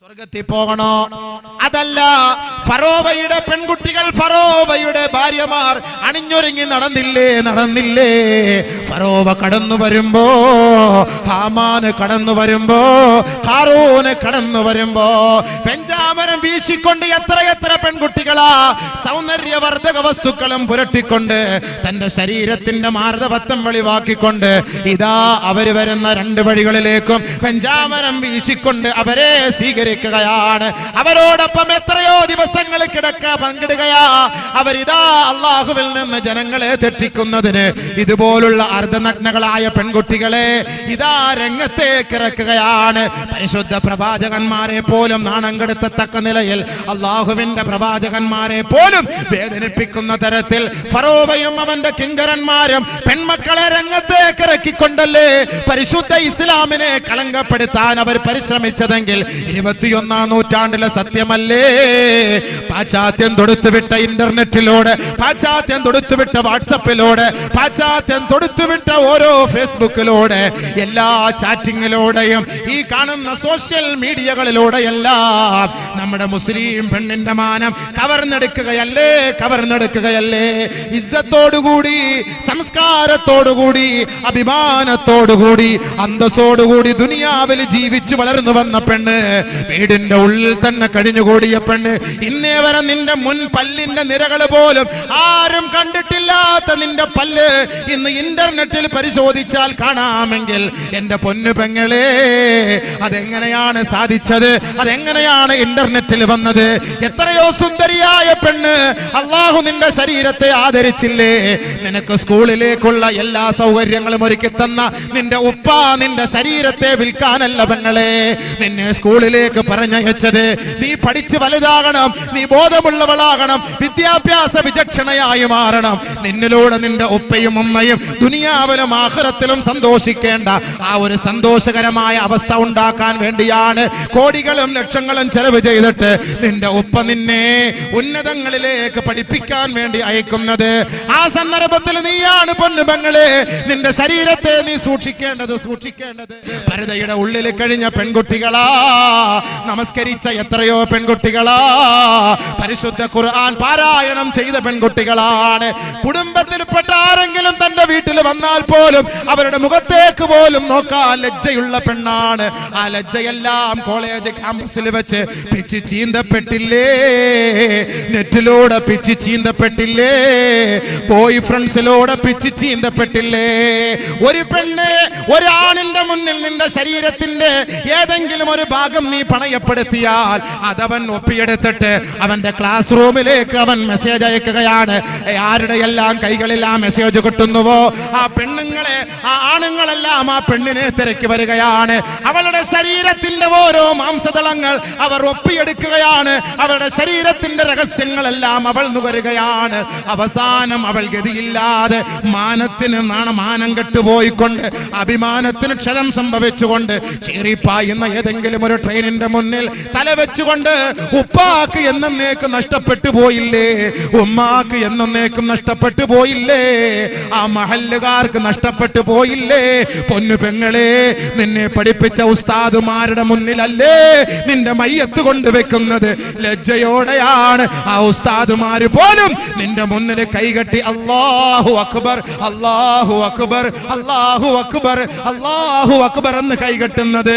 സ്വർഗത്തിൽ പോകണോ? അതല്ല, ഫറോവയുടെ പെൺകുട്ടികൾ, ഫറോവയുടെ ഭാര്യമാർ അണിഞ്ഞൊരുങ്ങി നടന്നില്ലേ? ഫറോവ കടന്നു വരുമ്പോ, ഹാമാന് കടന്നു വരുമ്പോ, ഹാറൂന് കടന്നു വരുമ്പോ പെഞ്ചാമരം വീശിക്കൊണ്ട് എത്ര പെൺകുട്ടികളാ സൗന്ദര്യവർദ്ധക വസ്തുക്കളും പുരട്ടിക്കൊണ്ട് തന്റെ ശരീരത്തിന്റെ മാർദ്ദവത്വം വെളിവാക്കിക്കൊണ്ട് ഇതാ അവര് വരുന്ന രണ്ട് വഴികളിലേക്കും പെഞ്ചാമരം വീശിക്കൊണ്ട് അവരെ സ്വീകരിക്കുകയാണ്. അവരോടൊപ്പം എത്രയോ ദിവസങ്ങൾ പങ്കിടുകയാ. അവരിതാ അള്ളാഹുവിൽ നിന്ന് ജനങ്ങളെ തെറ്റിക്കുന്നതിന് ഇതുപോലുള്ള അർദ്ധനഗ്നകളായ പെൺകുട്ടികളെ ഇതാ രംഗത്തേക്ക് ഇറക്കുകയാണ്. പരിശുദ്ധ പ്രവാചകന്മാരെ പോലും നാണം കെടുത്തത്തക്ക നിലയിൽ, അള്ളാഹുവിന്റെ പ്രവാചകന്മാരെ പോലും വേദനിപ്പിക്കുന്ന തരത്തിൽ ഫറോവയും അവന്റെ കിങ്കരന്മാരും പെൺമക്കളെ രംഗത്തേക്ക് ഇറക്കിക്കൊണ്ടല്ലേ പരിശുദ്ധ ഇസ്ലാമിനെ കളങ്കപ്പെടുത്താൻ അവർ പരിശ്രമിച്ചതെങ്കിൽ 21ാം നൂറ്റാണ്ടിലെ സത്യമല്ലേ? പാശ്ചാത്യം തൊടുത്തുവിട്ട ഇന്റർനെറ്റിലൂടെ, പാശ്ചാത്യം തൊടുത്തുവിട്ട വാട്സപ്പിലൂടെ, പാശ്ചാത്യം തൊടുത്തുവിട്ട ഓരോ ഫേസ്ബുക്കിലൂടെ, എല്ലാ ചാറ്റിങ്ങിലൂടെയും ഈ കാണുന്ന സോഷ്യൽ മീഡിയകളിലൂടെയെല്ലാം നമ്മുടെ മുസ്ലിം പെണ്ണിന്റെ മാനം കവർന്നെടുക്കുകയല്ലേ? ഇസ്സത്തോടുകൂടി, സംസ്കാരത്തോടുകൂടി, അഭിമാനത്തോടുകൂടി, അന്തസ്സോടുകൂടി ദുനിയാവിൽ ജീവിച്ചു വളർന്നു വന്ന പെണ്ണ്, വീടിന്റെ ഉള്ളിൽ തന്നെ കഴിഞ്ഞുകൂടിയ പെണ്ണ്, ഇന്നേ വരെ നിന്റെ മുൻ പല്ലിന്റെ നിരകൾ പോലും ആരും കണ്ടിട്ടില്ലാത്ത നിന്റെ പല്ല് ഇന്ന് ഇന്റർനെറ്റിൽ പരിശോധിച്ചാൽ കാണാമെങ്കിൽ എന്റെ പൊന്നു പെങ്ങളെ, അതെങ്ങനെയാണ് സാധിച്ചത്? അതെങ്ങനെയാണ് ഇന്റർനെറ്റിൽ വന്നത്? എത്രയോ സുന്ദരിയായ പെണ്ണ്, അള്ളാഹു നിന്റെ ശരീരത്തെ ആദരിച്ചില്ലേ? നിനക്ക് സ്കൂളിലേക്കുള്ള എല്ലാ സൗകര്യങ്ങളും ഒരുക്കി തന്ന നിന്റെ ഉപ്പ നിന്റെ ശരീരത്തെ വിൽക്കാനല്ല പെങ്ങളെ നിന്നെ സ്കൂളിലേക്ക് പറഞ്ഞയച്ചത്. നീ പഠിച്ച് വലുതാകണം, നീ ബോധമുള്ളവളാകണം, വിദ്യാഭ്യാസ വിചക്ഷണയായി മാറണം. നിന്നിലൂടെ നിന്റെ ഉപ്പയും ഉമ്മയും ദുനിയാവിലും ആഖിറത്തിലും സന്തോഷിക്കേണ്ട ആ ഒരു സന്തോഷകരമായ അവസ്ഥ ഉണ്ടാക്കാൻ വേണ്ടിയാണ് കോടികളും ലക്ഷങ്ങളും ചെലവ് ചെയ്തിട്ട് നിന്റെ ഉപ്പ നിന്നെ ഉന്നതങ്ങളിലേക്ക് പഠിപ്പിക്കാൻ വേണ്ടി അയക്കുന്നത്. ആ സന്ദർഭത്തിൽ നീയാണ് പൊന്നുപെങ്ങളെ നിന്റെ ശരീരത്തെ നീ സൂക്ഷിക്കേണ്ടത്. പർദ്ദയുടെ ഉള്ളിൽ കഴിഞ്ഞ പെൺകുട്ടികളാ, നമസ്കരിച്ച എത്രയോ പെൺകുട്ടികളാ, പരിശുദ്ധ ഖുർആൻ പാരായണം ചെയ്ത പെൺകുട്ടികളാണ്. കുടുംബത്തിൽപ്പെട്ട ആരെങ്കിലും തന്റെ വീട്ടിൽ വന്നാൽ പോലും അവരുടെ മുഖത്തേക്ക് പോലും നോക്കാൻ ലജ്ജയുള്ള പെണ്ണാണ്. ആ ലജ്ജയെല്ലാം കോളേജ് ക്യാമ്പസിൽ വെച്ച് പിച്ച് ചീന്തപ്പെട്ടില്ലേ? നെറ്റിലൂടെ പിച്ച് ചീന്തപ്പെട്ടില്ലേ? ബോയ് ഫ്രണ്ട്സിലൂടെ പിച്ച് ചീന്തപ്പെട്ടില്ലേ? ഒരു പെണ്ണ് ഒരാണിന്റെ മുന്നിൽ നിന്റെ ശരീരത്തിന്റെ ഏതെങ്കിലും ഒരു ഭാഗം നീ പണയപ്പെടുത്തിയാൽ അതവൻ ഒപ്പിയെടുത്തിട്ട് അവന്റെ ക്ലാസ് റൂമിലേക്ക് അവൻ മെസ്സേജ് അയക്കുകയാണ്. ആരുടെ എല്ലാം കൈകളിൽ ആ മെസ്സേജ് കിട്ടുന്നുവോ ആ പെണ്ണുങ്ങളെ, ആ ആണുങ്ങളെല്ലാം ആ പെണ്ണിനെ തിരക്കി വരികയാണ്. അവളുടെ ശരീരത്തിന്റെ ഓരോ മാംസതളങ്ങൾ അവർ ഒപ്പിയെടുക്കുകയാണ്. അവളുടെ ശരീരത്തിന്റെ രഹസ്യങ്ങളെല്ലാം അവൾ നുകരുകയാണ്. അവസാനം അവൾ ഗതിയില്ലാതെ മാനം കെട്ടുപോയിക്കൊണ്ട്, അഭിമാനത്തിന് ക്ഷതം സംഭവിച്ചുകൊണ്ട്, ചീറിപ്പായുന്ന ഏതെങ്കിലും ഒരു ട്രെയിനിന്റെ മുന്നിൽ തലവെച്ചുകൊണ്ട് ഉപ്പാക്ക് എന്നേക്കും നഷ്ടപ്പെട്ടു പോയില്ലേ? ഉമ്മാക്ക് എന്നേക്കും നഷ്ടപ്പെട്ടു പോയില്ലേ? ആ മഹല്ലുകാർക്ക് നഷ്ടപ്പെട്ടു പോയില്ലേ? പൊന്നു പെങ്ങളെ, നിന്നെ പഠിപ്പിച്ച ഉസ്താദുമാരുടെ മുന്നിലല്ലേ നിന്റെ മയ്യത്ത് കൊണ്ടുവെക്കുന്നത്? ലജ്ജയോടെയാണ് ആ ഉസ്താദുമാര് പോലും നിന്റെ മുന്നിൽ കൈകെട്ടി അല്ലാഹു അക്ബർ, അല്ലാഹു അക്ബർ, അല്ലാഹു അക്ബർ, അല്ലാഹു അക്ബർ എന്ന് കൈകെട്ടുന്നത്.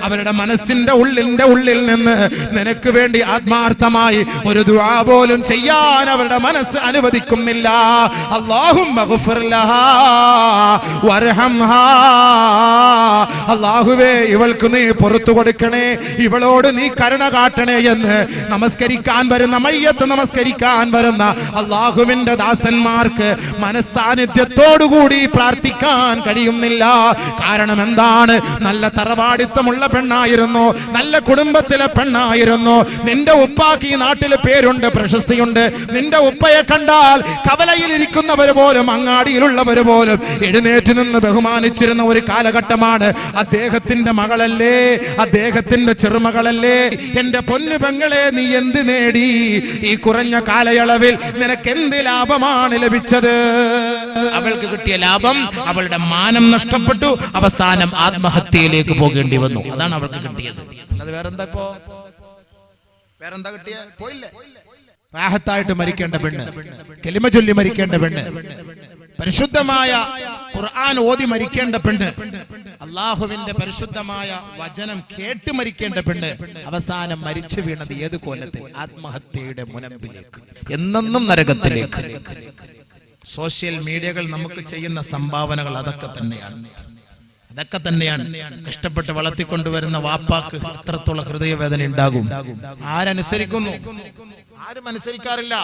അവരുടെ മനസ്സിന്റെ ഉള്ളിൽ നിന്ന് നിനക്ക് വേണ്ടി ആത്മാർത്ഥമായി ഒരു ദുആ പോലും ചെയ്യാൻ അവരുടെ മനസ്സ് അനുവദിക്കുന്നില്ല. അല്ലാഹുമ്മ ഗ്ഫിർ ലഹാ വർഹംഹാ, അല്ലാഹുവേ ഇവൾക്ക് നീ പുറത്തു കൊടുക്കണേ, ഇവളോട് നീ കരുണ കാട്ടണേ എന്ന് നമസ്കരിക്കാൻ വരുന്ന, മയ്യത്ത് നമസ്കരിക്കാൻ വരുന്ന അല്ലാഹുവിന്റെ ദാസന്മാർക്ക് മനസ്സാന്നിധ്യത്തോടുകൂടി പ്രാർത്ഥിക്കാൻ കഴിയുന്നില്ല. കാരണം എന്താണ്? നല്ല തറവാടിത്തമുള്ള പെണ്ണായിരുന്നു, നല്ല കുടുംബത്തിലെ പെണ്ണായിരുന്നു. നിന്റെ ഉപ്പാക്ക് ഈ നാട്ടിൽ പേരുണ്ട്, പ്രശസ്തിയുണ്ട്. നിന്റെ ഉപ്പയെ കണ്ടാൽ കവലയിൽ ഇരിക്കുന്നവർ പോലും, അങ്ങാടിയിലുള്ളവർ പോലും എഴുന്നേറ്റ് നിന്ന് ബഹുമാനിച്ചിരുന്ന ഒരു കാലഘട്ടമാണ്. അദ്ദേഹത്തിന്റെ മകളല്ലേ, അദ്ദേഹത്തിന്റെ ചെറുമകളല്ലേ? എന്റെ പൊന്നു പെങ്ങളെ, നീ എന്ത് നേടി? ഈ കുറഞ്ഞ കാലയളവിൽ നിനക്ക് എന്ത് ലാഭമാണ് ലഭിച്ചത്? അവൾക്ക് കിട്ടിയ ലാഭം അവളുടെ മാനം നഷ്ടപ്പെട്ടു, അവസാനം ആത്മഹത്യയിലേക്ക് പോകേണ്ടി വന്നു. അതാണ് അവൾക്ക് കിട്ടിയത്. അല്ലാതെ വേറെന്താ? ഇപ്പോ വേറെന്താ കിട്ടിയ? പോയില്ലേ? റാഹത്തായിട്ട് മരിക്കേണ്ട പെണ്ണ്, കലിമ ചൊല്ലി മരിക്കേണ്ട പെണ്ണ്, പരിശുദ്ധമായ ഖുർആൻ ഓതി മരിക്കേണ്ട പെണ്ണ്, അള്ളാഹുവിന്റെ പരിശുദ്ധമായ വചനം കേട്ട് മരിക്കേണ്ട പെണ്ണ് അവസാനം മരിച്ചു വീണത് ഏത് കോലത്തിൽ? ആത്മഹത്യയുടെ മുനമ്പിലേക്ക്, എന്നെന്നും നരകത്തിലേക്ക്. സോഷ്യൽ മീഡിയകൾ നമുക്ക് ചെയ്യുന്ന സംഭാവനകൾ അതൊക്കെ തന്നെയാണ്. കഷ്ടപ്പെട്ട് വളർത്തിക്കൊണ്ടുവരുന്ന വാപ്പാക്ക് എത്രത്തോളം ഹൃദയവേദന ഉണ്ടാകും. ആരനുസരിക്കുന്നു? ആരും അനുസരിക്കാറില്ല.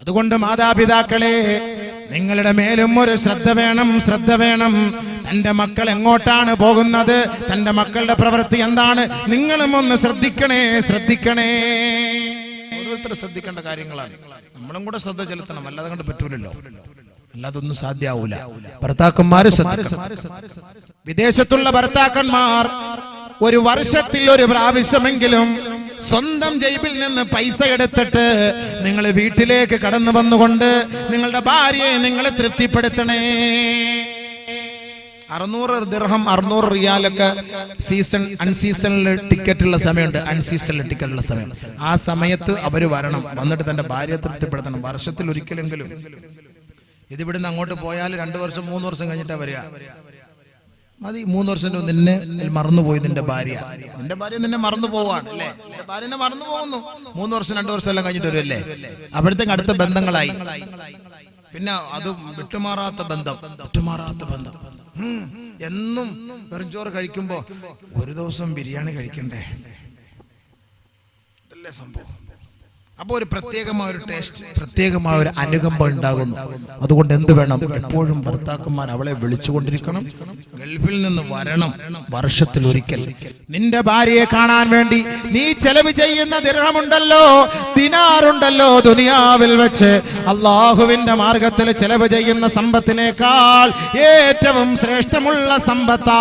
അതുകൊണ്ട് മാതാപിതാക്കളെ, നിങ്ങളുടെ മേലും ഒരു ശ്രദ്ധ വേണം. തന്റെ മക്കൾ എങ്ങോട്ടാണ് പോകുന്നത്, തന്റെ മക്കളുടെ പ്രവൃത്തി എന്താണ്, നിങ്ങളും ഒന്ന് ശ്രദ്ധിക്കണേ. ഓരോരുത്തരും ശ്രദ്ധിക്കേണ്ട കാര്യങ്ങളാണ്. നമ്മളും കൂടെ ശ്രദ്ധ ചെലുത്തണം, അല്ലാതെ കണ്ട് പറ്റൂലല്ലോ, അല്ലാതൊന്നും സാധ്യമാവൂല. ഭർത്താക്കന്മാര് ശ്രദ്ധിക്കണം. വിദേശത്തുള്ള ഭർത്താക്കന്മാർ ഒരു വർഷത്തിൽ ഒരു പ്രാവശ്യമെങ്കിലും സ്വന്തം ജേബിൽ നിന്ന് പൈസ എടുത്തിട്ട് നിങ്ങൾ വീട്ടിലേക്ക് കടന്നു വന്നുകൊണ്ട് നിങ്ങളുടെ ഭാര്യയെ നിങ്ങൾ തൃപ്തിപ്പെടുത്തണേ. 600 ദിർഹം 600 റിയാലൊക്കെ അൺസീസണിൽ ടിക്കറ്റുള്ള സമയമുണ്ട്. ആ സമയത്ത് അവര് വരണം, വന്നിട്ട് തന്റെ ഭാര്യയെ തൃപ്തിപ്പെടുത്തണം. വർഷത്തിൽ ഒരിക്കലെങ്കിലും. ഇതിവിടുന്ന് അങ്ങോട്ട് പോയാൽ 2 വർഷം 3 വർഷം കഴിഞ്ഞിട്ടാ വരിക. മതി, 3 വർഷം നിന്നെ മറന്നുപോയി. നിന്റെ ഭാര്യ നിന്നെ മറന്നു പോവാണ് അല്ലേ? നിന്റെ ഭാര്യനെ മറന്നു പോകുന്നു. 3 വർഷം 2 വർഷം എല്ലാം കഴിഞ്ഞിട്ട് വരുമല്ലേ? അവിടത്തേക്ക് അടുത്ത ബന്ധങ്ങളായി. പിന്നെ അത് വിട്ടുമാറാത്ത ബന്ധം. എന്നും വെറുംചോറ് കഴിക്കുമ്പോ ഒരു ദിവസം ബിരിയാണി കഴിക്കണ്ടേ? ഇതല്ലേ സംഭവം. അപ്പൊ ഒരു പ്രത്യേകമായ ഒരു ടേസ്റ്റ്, പ്രത്യേകമായ ഒരു അനുകമ്പ ഉണ്ടാകുന്നു. അതുകൊണ്ട് എന്ത് വേണം? എപ്പോഴും ഭർത്താക്കന്മാർ അവളെ വിളിച്ചുകൊണ്ടിരിക്കണം. ഗൾഫിൽ നിന്ന് വരണം, വർഷത്തിൽ ഒരിക്കൽ. നിന്റെ ഭാര്യയെ കാണാൻ വേണ്ടി നീ ചെലവ് ചെയ്യുന്ന ദിർഹമുണ്ടല്ലോ, ദിനാറുണ്ടല്ലോ, ദുനിയാവിൽ വെച്ച് അള്ളാഹുവിന്റെ മാർഗത്തിൽ ചെലവ് ചെയ്യുന്ന സമ്പത്തിനേക്കാൾ ഏറ്റവും ശ്രേഷ്ഠമുള്ള സമ്പത്താ.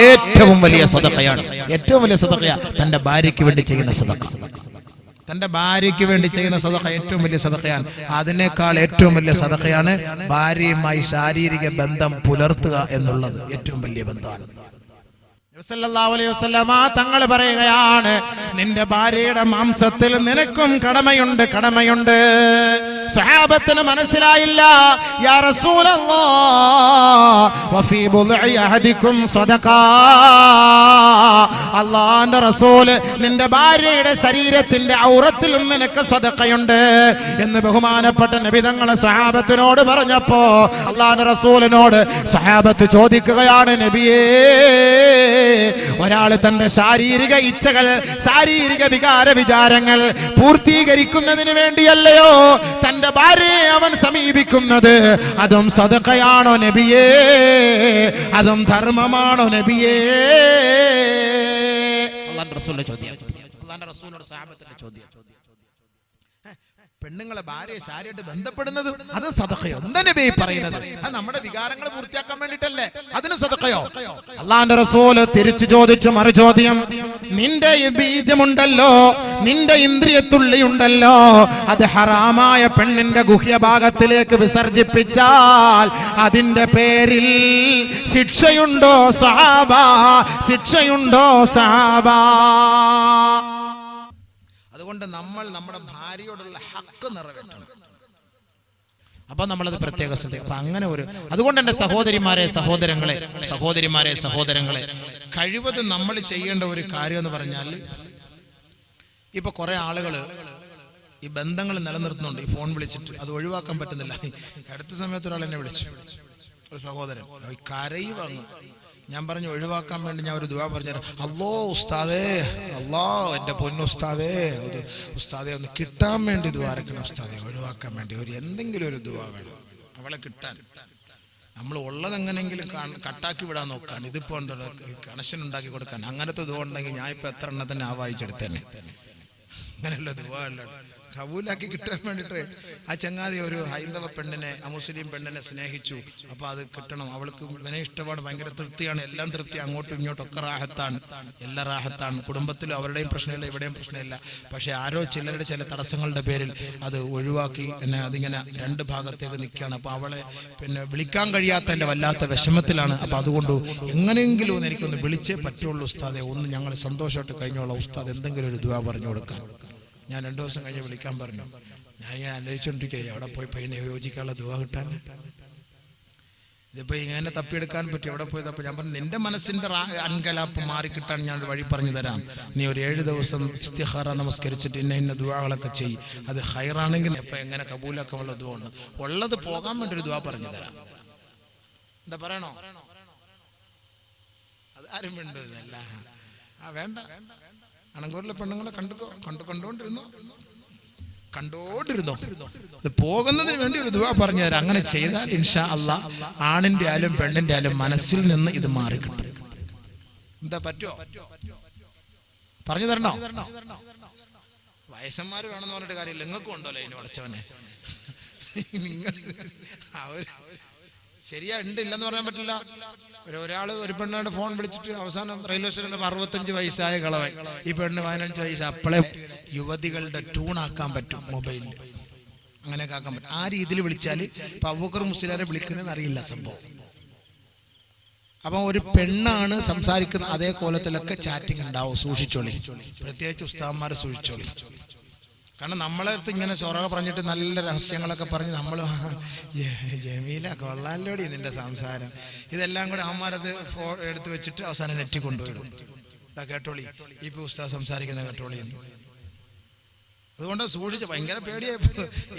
ഏറ്റവും വലിയ സദഖയാണ്. ഏറ്റവും വലിയ സദഖയാ തന്റെ ഭാര്യയ്ക്ക് വേണ്ടി ചെയ്യുന്ന സദഖ. തന്റെ ഭാര്യയ്ക്ക് വേണ്ടി ചെയ്യുന്ന സദഖ ഏറ്റവും വലിയ സദഖയാണ്. അതിനേക്കാൾ ഏറ്റവും വലിയ സദഖയാണ് ഭാര്യയുമായി ശാരീരിക ബന്ധം പുലർത്തുക എന്നുള്ളത്. ഏറ്റവും വലിയ ബന്ധമാണ്. തങ്ങൾ പറയുകയാണ്, നിന്റെ ഭാര്യയുടെ മാംസത്തിൽ നിനക്കും കടമയുണ്ട്. സഹാബത്തിന് മനസ്സിലായില്ല. യാ റസൂലല്ലാഹ് വഫീ ബുൽഇ അഹദികും സദഖ. അല്ലാഹുവിന്റെ റസൂല്, നിന്റെ ഭാര്യയുടെ ശരീരത്തിന്റെ ഔറത്തിലും നിനക്ക് സദഖയുണ്ട് എന്ന് ബഹുമാനപ്പെട്ട നബി തങ്ങൾ സഹാബത്തിനോട് പറഞ്ഞപ്പോ അല്ലാഹുവിന്റെ റസൂലിനോട് സഹാബത്ത് ചോദിക്കുകയാണ്, നബിയേ, ഒരാള് തന്റെ ശാരീരിക ഇച്ഛകൾ, ശാരീരിക വികാര വിചാരങ്ങൾ പൂർത്തീകരിക്കുന്നതിന് വേണ്ടിയല്ലയോ തന്റെ ഭാര്യയെ അവൻ സമീപിക്കുന്നത്? അതും സദഖയാണോ നബിയേ? അതും ധർമ്മമാണോ നബിയേ? അല്ലാഹുവിന്റെ റസൂലിന്റെ ചോദ്യം. അല്ലാഹുവിന്റെ റസൂലിനോട് സഹാബത്തിന്റെ ചോദ്യം. പെണ്ണുങ്ങളെ ഭാര്യയെ ശാരീരികമായിട്ട് ബന്ധപ്പെടുന്നത് അത് സദഖയോ? എന്താ നബി പറയുന്നത്? അത് നമ്മുടെ വികാരങ്ങൾ പൂർത്തിയാക്കാൻ വേണ്ടിട്ടല്ലേ? അതിന് സദഖയോ? അല്ലാഹുവിന്റെ റസൂൽ തിരിച്ചു ചോദിച്ചു മറുചോദ്യം. നിന്റെ ബീജമുണ്ടല്ലോ, നിന്റെ ഇന്ദ്രിയത്തുള്ളിയുണ്ടല്ലോ, അത് ഹറാമായ പെണ്ണിന്റെ ഗുഹ്യഭാഗത്തിലേക്ക് വിസർജിപ്പിച്ചാൽ അതിന്റെ പേരിൽ ശിക്ഷയുണ്ടോ സഹാബ? ശിക്ഷയുണ്ടോ സഹാബ? അതുകൊണ്ട് നമ്മൾ നമ്മുടെ ഭാര്യയോടുള്ള ഹക്ക് നിറവേറ്റണം. അപ്പൊ നമ്മളത് പ്രത്യേക ശ്രദ്ധിക്കും. അപ്പൊ അങ്ങനെ ഒരു, അതുകൊണ്ട് എന്റെ സഹോദരിമാരെ സഹോദരങ്ങളെ കഴിവതും നമ്മൾ ചെയ്യേണ്ട ഒരു കാര്യം എന്ന് പറഞ്ഞാൽ, ഇപ്പൊ കുറെ ആളുകള് ഈ ബന്ധങ്ങൾ നിലനിർത്തുന്നുണ്ട്. ഈ ഫോൺ വിളിച്ചിട്ട് അത് ഒഴിവാക്കാൻ പറ്റുന്നില്ല. അടുത്ത സമയത്ത് ഒരാൾ എന്നെ വിളിച്ചു, ഒരു സഹോദരൻ കരയുവാങ്ങ്. ഞാൻ പറഞ്ഞു ഒഴിവാക്കാൻ വേണ്ടി ഞാൻ ഒരു ദുആ പറഞ്ഞു, അല്ലോ ഉസ്താദേ, അല്ലാ എൻ്റെ പൊന്നുസ്താദേ, ഉസ്താദേ ഒന്ന് കിട്ടാൻ വേണ്ടി ദുആ അരക്കണം ഉസ്താദേ, ഒഴിവാക്കാൻ വേണ്ടി ഒരു എന്തെങ്കിലും ഒരു ദുആ വേണം അവളെ കിട്ടാൻ. നമ്മൾ ഉള്ളതെങ്ങനെങ്കിലും കട്ടാക്കി വിടാൻ നോക്കാൻ, ഇതിപ്പോ കണക്ഷൻ ഉണ്ടാക്കി കൊടുക്കാൻ. അങ്ങനത്തെ ദുആ ഉണ്ടെങ്കിൽ ഞാൻ ഇപ്പൊ എത്ര എണ്ണ തന്നെ ആവാഹിച്ചെടുത്തേനെ. അങ്ങനെയുള്ള ദുആ അല്ല, കബൂലാക്കി കിട്ടാൻ വേണ്ടിട്ട് ആ ചങ്ങാതി ഒരു ഹൈന്ദവ പെണ്ണിനെ അമുസ്ലിം പെണ്ണിനെ സ്നേഹിച്ചു. അപ്പൊ അത് കിട്ടണം, അവൾക്ക് ഇവനെ ഇഷ്ടമാണ്, ഭയങ്കര തൃപ്തിയാണ്, എല്ലാം തൃപ്തി, അങ്ങോട്ടും ഇങ്ങോട്ടും ഒക്കെ റാഹത്താണ്, എല്ലാം റാഹത്താണ്, കുടുംബത്തിലും അവരുടെയും പ്രശ്നമില്ല ഇവിടെയും പ്രശ്നമില്ല. പക്ഷെ ആരോ ചിലരുടെ ചില തടസ്സങ്ങളുടെ പേരിൽ അത് ഒഴിവാക്കി എന്നെ അതിങ്ങനെ രണ്ട് ഭാഗത്തേക്ക് നിൽക്കുകയാണ്. അപ്പൊ അവളെ പിന്നെ വിളിക്കാൻ കഴിയാത്ത എൻ്റെ വല്ലാത്ത വിഷമത്തിലാണ്. അപ്പൊ അതുകൊണ്ട് എങ്ങനെയെങ്കിലും ഒന്ന് എനിക്കൊന്ന് വിളിച്ചേ പറ്റുള്ളൂ ഉസ്താദെ, ഒന്ന് ഞങ്ങൾ സന്തോഷമായിട്ട് കഴിഞ്ഞോളാം ഉസ്താദ്, എന്തെങ്കിലും ഒരു ദുആ പറഞ്ഞു കൊടുക്കാൻ. ഞാൻ 2 ദിവസം കഴിഞ്ഞ് വിളിക്കാൻ പറഞ്ഞു. ഞാൻ ഇങ്ങനെ അന്വേഷിച്ചുകൊണ്ടിരിക്കുക എവിടെ പോയി പയ്യനെ യോജിക്കാനുള്ള ദുആ കിട്ടാൻ. ഇതിപ്പോ ഇങ്ങനെ തപ്പിയെടുക്കാൻ പറ്റും, എവിടെ പോയത്? അപ്പൊ ഞാൻ പറഞ്ഞു നിന്റെ മനസ്സിന്റെ അൻകലാപ്പ് മാറിക്കിട്ടാൻ ഞാൻ ഒരു വഴി പറഞ്ഞു തരാം. നീ ഒരു 7 ദിവസം ഇസ്തിഖാറ നമസ്കരിച്ചിട്ട് ഇന്ന ദുആകളൊക്കെ ചെയ്യും. അത് ഹൈറാണെങ്കിൽ ഇപ്പൊ എങ്ങനെ കബൂലാക്കാനുള്ള ദുആ ഉണ്ട്, ഉള്ളത് പോകാൻ വേണ്ടി ഒരു ദുആ പറഞ്ഞു തരാം. എന്താ പറയണോ? അത് ആരും വേണ്ടതല്ല. വേണ്ട, അണങ്കൂരിലെ പെണ്ണുങ്ങളെ കണ്ടുകൊണ്ടിരുന്നോ ഇത് പോകുന്നതിന് വേണ്ടി ഒരു ദുആ പറഞ്ഞു തരാം. അങ്ങനെ ചെയ്താൽ ഇൻഷാ അല്ലാഹ് ആണിന്റെ ആയാലും പെണ്ണിന്റെ ആയാലും മനസ്സിൽ നിന്ന് ഇത് മാറിക്കിട്ടും. എന്താ പറ്റുമോ? പറഞ്ഞു തരണോ? വയസ്സന്മാര് വേണമെന്ന് പറഞ്ഞിട്ട് കാര്യമില്ല, നിങ്ങൾക്കും ഉണ്ടല്ലോ ഇനി ഉടച്ചവനെ. നിങ്ങൾ അവര് ശരിയാ ഉണ്ട്, ഇല്ലെന്ന് പറയാൻ പറ്റില്ല. ഒരാള് ഒരു പെണ്ണോട് ഫോൺ വിളിച്ചിട്ട് അവസാനം റെയിൽവേ സ്റ്റേഷനിൽ 65 വയസ്സായ കളവൻ, ഈ പെണ്ണ് 15 വയസ്സ്. അപ്പോളെ യുവതികളുടെ ട്യൂണാക്കാൻ പറ്റും മൊബൈലിൽ, അങ്ങനെയൊക്കെ ആക്കാൻ പറ്റും. ആ രീതിയിൽ വിളിച്ചാൽ ഇപ്പൊ അബൂബക്കർ മുസ്ലിയാരെ വിളിക്കുന്നതെന്ന് അറിയില്ല സംഭവം. അപ്പൊ ഒരു പെണ്ണാണ് സംസാരിക്കുന്ന അതേ കോലത്തിലൊക്കെ ചാറ്റിംഗ് ഉണ്ടാവും. സൂക്ഷിച്ചോളി, പ്രത്യേകിച്ച് ഉസ്താദന്മാരെ സൂക്ഷിച്ചോളി. കാരണം നമ്മളെ അടുത്ത് ഇങ്ങനെ ചൊറക പറഞ്ഞിട്ട് നല്ല രഹസ്യങ്ങളൊക്കെ പറഞ്ഞ് നമ്മൾ ജമീല കൊള്ളാലോടി നിന്റെ സംസാരം, ഇതെല്ലാം കൂടെ അമ്മമാരത് എടുത്ത് വെച്ചിട്ട് അവസാനം നെറ്റി കൊണ്ടുപോയിടും. ഇതാ കേട്ടോളി, ഇപ്പൊ ഉസ്താദ് സംസാരിക്കുന്ന കേട്ടോളി എന്ന്. അതുകൊണ്ട് സൂക്ഷിച്ച്, ഭയങ്കര പേടിയായി.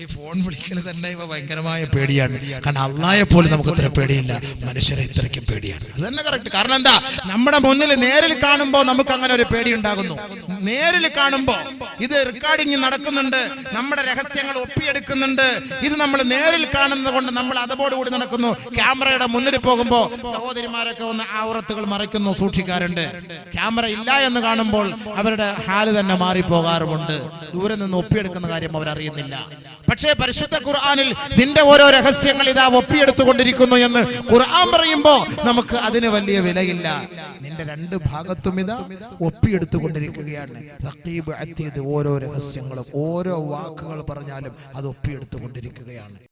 ഈ ഫോൺ വിളിക്കുന്നത് തന്നെ ഇപ്പൊ ഭയങ്കരമായ പേടിയാണ്. കാരണം അള്ളാഹയെ പോലും നമുക്ക് ഇത്ര പേടിയില്ല, മനുഷ്യരെ ഇത്രയ്ക്ക് പേടിയാണ്. അത് തന്നെ കറക്റ്റ്. കാരണം എന്താ, നമ്മുടെ മുന്നിൽ നേരിൽ കാണുമ്പോ നമുക്ക് അങ്ങനെ ഒരു പേടി ഉണ്ടാകുന്നു. നേരിൽ കാണുമ്പോ ഇത് റെക്കോർഡിങ് നടക്കുന്നുണ്ട്, നമ്മുടെ രഹസ്യങ്ങൾ ഒപ്പിയെടുക്കുന്നുണ്ട്. ഇത് നമ്മൾ നേരിൽ കാണുന്നത് കൊണ്ട് നമ്മൾ അതോടുകൂടി നടക്കുന്നു. ക്യാമറയുടെ മുന്നിൽ പോകുമ്പോ സഹോദരിമാരൊക്കെ ഒന്ന് ഔറത്തുകൾ മറയ്ക്കുന്നു, സൂക്ഷിക്കാറുണ്ട്. ക്യാമറ ഇല്ല എന്ന് കാണുമ്പോൾ അവരുടെ ഹാല് തന്നെ മാറിപ്പോകാറുമുണ്ട്. ദൂരെ നിന്ന് ഒപ്പിയെടുക്കുന്ന കാര്യം അവരറിയുന്നില്ല. പക്ഷേ പരിശുദ്ധ ഖുർആനിൽ നിന്റെ ഓരോ രഹസ്യങ്ങൾ ഇതാ ഒപ്പിയെടുത്തുകൊണ്ടിരിക്കുന്നു എന്ന് ഖുർആൻ പറയുമ്പോ നമുക്ക് അതിന് വലിയ വിലയില്ല. നിന്റെ 2 ഭാഗത്തും ഇതാ ഒപ്പിയെടുത്തുകൊണ്ടിരിക്കുകയാണ്. റഖീബ് അതീദ്, ഓരോ രഹസ്യങ്ങളും ഓരോ വാക്കുകൾ പറഞ്ഞാലും അത് ഒപ്പിയെടുത്തുകൊണ്ടിരിക്കുകയാണ്.